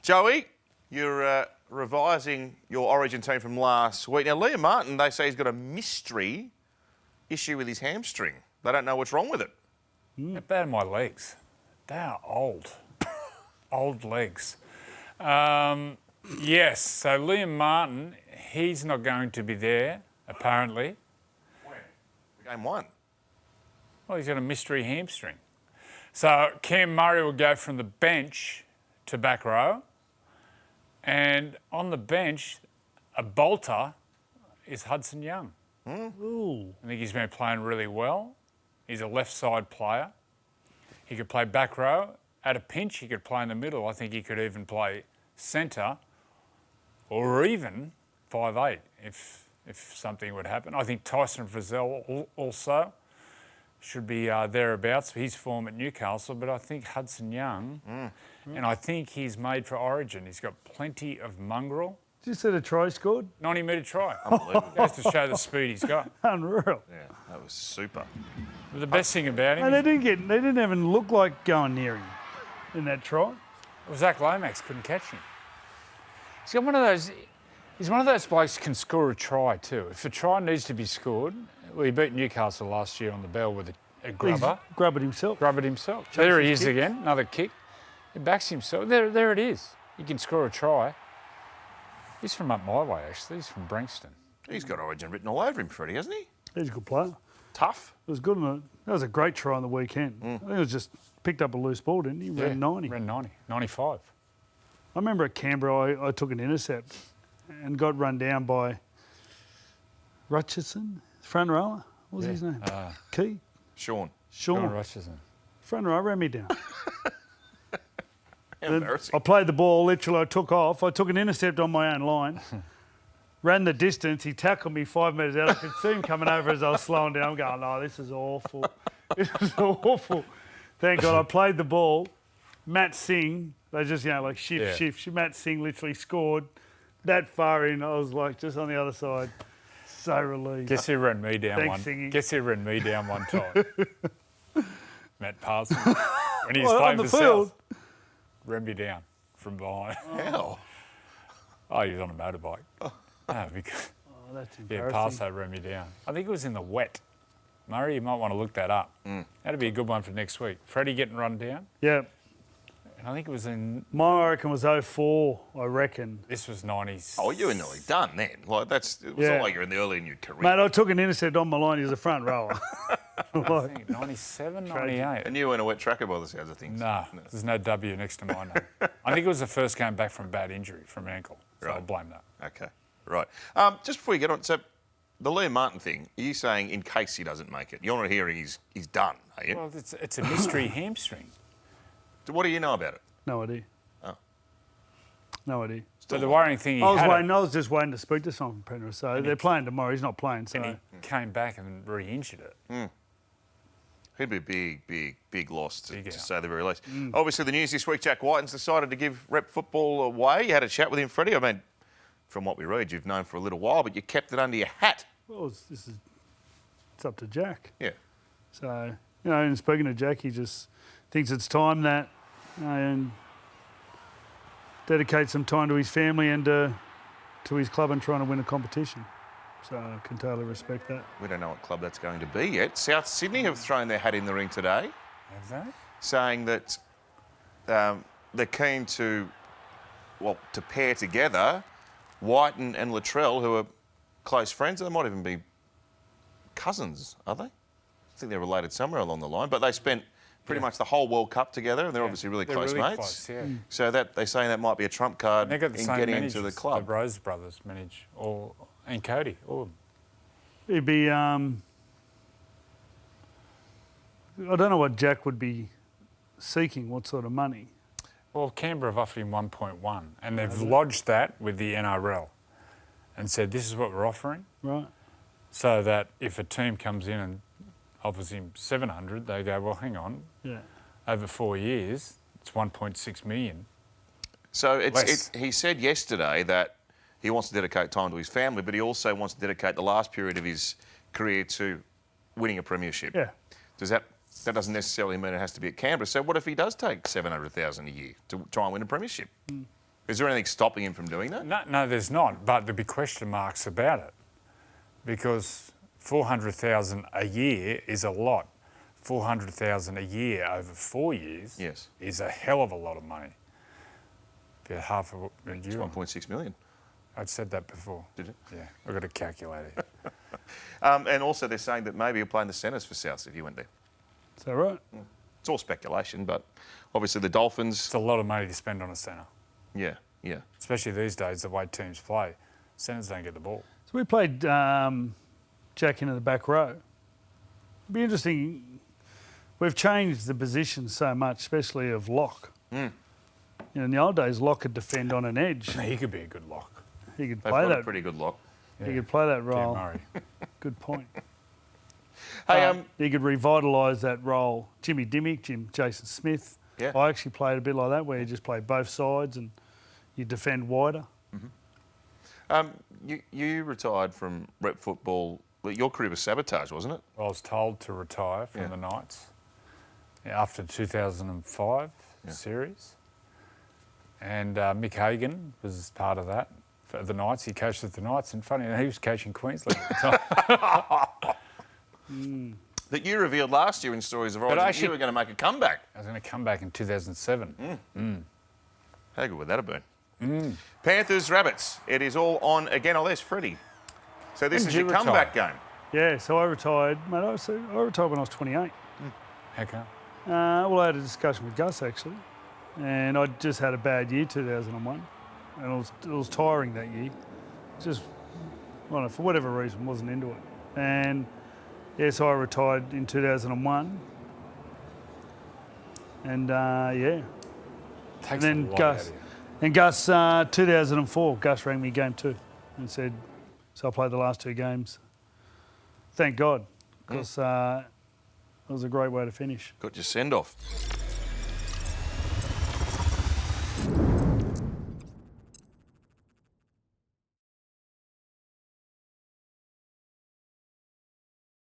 Joey, you're revising your Origin team from last week. Now, Liam Martin, they say he's got a mystery issue with his hamstring. They don't know what's wrong with it. How bad are my legs? They are old. Old legs. Yes, so Liam Martin, he's not going to be there, apparently. When? Game one. Well, he's got a mystery hamstring. So Cam Murray will go from the bench to back row. And on the bench, a bolter is Hudson Young. Ooh. I think he's been playing really well. He's a left side player. He could play back row. At a pinch, he could play in the middle. I think he could even play centre or even 5'8" if something would happen. I think Tyson Frizzell also should be thereabouts for his form at Newcastle, but I think Hudson Young, and I think he's made for Origin. He's got plenty of mongrel. Did you see the try scored? 90-metre try. Unbelievable. Goes to show the speed he's got. Unreal. Yeah, that was super. But the best thing about him, And they didn't even look like going near him in that try. Zach Lomax couldn't catch him. He's got one of those. He's one of those blokes who can score a try too. If a try needs to be scored, well, he beat Newcastle last year on the bell with a grubber. He's grubbered himself. Grubbered himself. There he is again, another kick. He backs himself. There it is. He can score a try. He's from up my way, actually. He's from Branxton. He's got Origin written all over him, Freddie, hasn't he? He's a good player. Tough. It was good. That was a great try on the weekend. I think it was just picked up a loose ball, didn't he? Ran 90. Ran 90. 95. I remember at Canberra, I took an intercept and got run down by Richardson, front rower. What was his name? Key? Sean. Sean. Richardson. Front rower ran me down. Embarrassing. I played the ball, literally, I took off. I took an intercept on my own line, ran the distance. He tackled me 5 metres out. I could see him coming over as I was slowing down. I'm going, oh, this is awful. This is awful. Thank God I played the ball. Matt Singh, they just, like shift. Matt Singh literally scored that far in. I was like, just on the other side. So relieved. Guess who ran me down Thanks, Singy. Guess who ran me down one time? Matt Parsons. When he was On playing the for field? South. Ran me down from behind. How? Oh, he was on a motorbike. No, because, That's yeah, embarrassing. Parso ran me down. I think it was in the wet. Murray, you might want to look that up. That'd be a good one for next week. Freddie getting run down. Yeah. And I think it was in... My reckon was 04, I reckon. This was 90s. Oh, you were nearly done then. Like it was Yeah. not like you're in the early in your career. Mate, I took an intercept on my line. He was a front rower. I think 97, 98. And you weren't a wet tracker by the sounds of things. No, there's no W next to my name. I think it was the first game back from bad injury, from ankle. So I'll blame that. Okay, right. Just before you get on, so the Liam Martin thing, are you saying in case he doesn't make it? You're not hearing he's done, are you? Well, it's a mystery hamstring. So what do you know about it? No idea. Oh. No idea. So the worrying thing I was just waiting to speak to someone from Penrith. So they're playing tomorrow. He's not playing. So and he came back and re-injured it. He'd be a big loss, to out. say the very least. Obviously, the news this week, Jack Whiten's decided to give rep football away. You had a chat with him, Freddie. I mean, from what we read, you've known for a little while, but you kept it under your hat. well, it's up to Jack. Yeah. So, in speaking to Jack, he just thinks it's time that and dedicate some time to his family and to his club and trying to win a competition. So I can totally respect that. We don't know what club that's going to be yet. South Sydney have thrown their hat in the ring today, Have they? saying that they're keen to pair together Whiten and Latrell, who are close friends. They might even be cousins, are they? I think they're related somewhere along the line. But they spent pretty much the whole World Cup together, and they're obviously really They're close really mates. close, yeah. So they're saying that might be a trump card They got the in same getting managers. into the club. The Rose brothers manage, and Cody, all of them. It'd be, I don't know what Jack would be seeking, what sort of money. Well, Canberra have offered him 1.1, and they've lodged that with the NRL and said, this is what we're offering, Right. so that if a team comes in and offers him 700, they go, well, hang on, Yeah. over 4 years, it's 1.6 million. So Less. he said yesterday that he wants to dedicate time to his family, but he also wants to dedicate the last period of his career to winning a premiership. Yeah. That doesn't necessarily mean it has to be at Canberra. So what if he does take $700,000 a year to try and win a premiership? Is there anything stopping him from doing that? No, there's not. But there'd be question marks about it because 400,000 a year is a lot. 400,000 a year over 4 years is a hell of a lot of money. About half of a It's year. 1.6 million. I'd said that before. Did it? Yeah, I've got a calculator. And also they're saying that maybe he'll play in the centres for Souths if he went there. Is that right? It's all speculation, but obviously the Dolphins... It's a lot of money to spend on a centre, Yeah. especially these days, the way teams play. Centres don't get the ball. So we played Jack into the back row. It'd be interesting. We've changed the position so much, especially of lock. You know, in the old days, lock could defend on an edge. He could be a good lock. He could They've play got that. a pretty good lock. He could play that role. Murray. Good point. Hey, He could revitalise that role. Jimmy Dimmick, Jason Smith. Yeah. I actually played a bit like that, where you just play both sides and you defend wider. you retired from rep football. Your career was sabotage, wasn't it? I was told to retire from the Knights after the 2005 series. And Mick Hagan was part of that for the Knights. He coached at the Knights, and funny, he was coaching Queensland at the time. That you revealed last year in Stories of Origin, you were going to make a comeback. I was going to come back in 2007. How good would that have been? Panthers, Rabbits. It is all on again. Oh, there's Freddie. So this is your comeback game. Yeah, so I retired. Mate, I retired when I was 28. How come? Well, I had a discussion with Gus, actually. And I just had a bad year, 2001. And it was tiring that year. Just, I don't know, for whatever reason, wasn't into it. And, yeah, so I retired in 2001. And, yeah. Takes And then a lot Gus. out of you. And Gus, 2004, Gus rang me game 2 and said, so I played the last 2 games. Thank God, because it was a great way to finish. Got your send-off.